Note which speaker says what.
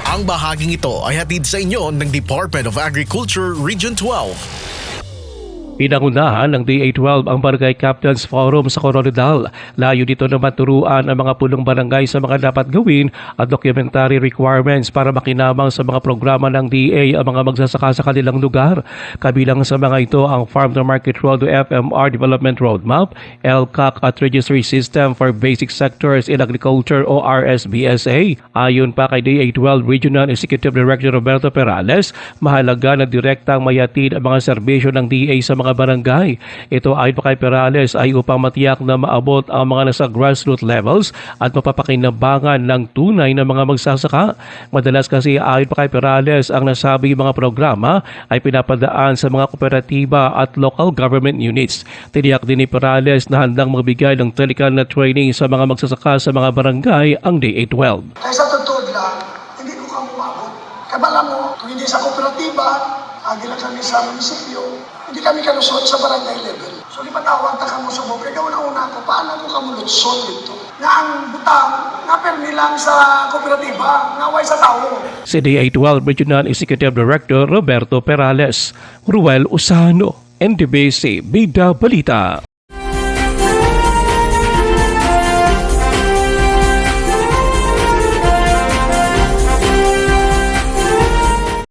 Speaker 1: Ang bahaging ito ay hatid sa inyo ng Department of Agriculture Region 12.
Speaker 2: Pinangunahan ng DA12 ang Barangay Captains Forum sa Coronadal. Layo dito na maturuan ang mga pulong barangay sa mga dapat gawin at documentary requirements para makinabang sa mga programa ng DA ang mga magsasaka sa kanilang lugar. Kabilang sa mga ito ang Farm to Market Road o FMR Development Roadmap, LCAC at Registry System for Basic Sectors in Agriculture o RSBSA. Ayon pa kay DA12 Regional Executive Director Roberto Perales, mahalaga na direktang mayatid ang mga serbisyo ng DA sa mga barangay. Ito ayon pa kay Perales ay upang matiyak na maabot ang mga nasa grassroots levels at mapapakinabangan ng tunay na mga magsasaka. Madalas kasi ayon pa kay Perales ang nasabi mga programa ay pinapadaan sa mga kooperatiba at local government units. Tiniyak din ni Perales na handang magbigay ng technical na training sa mga magsasaka sa mga barangay ang DA12.
Speaker 3: Kaya sa totoo lang, hindi ko ka umabot. Kabala mo, kung hindi sa kooperatiba, agi lang kami sa munisipyo, hindi kami kalusot sa barangay level. So, di patawag ta ka mo sa bukid. Ikaw una ko, paano ko kamulusot dito? Nga ang butang, nga permi lang sa kooperatiba, nga way sa tao.
Speaker 2: Si DA12 Regional Executive Director Roberto Perales, Ruel Usano, NDBC Bida Balita.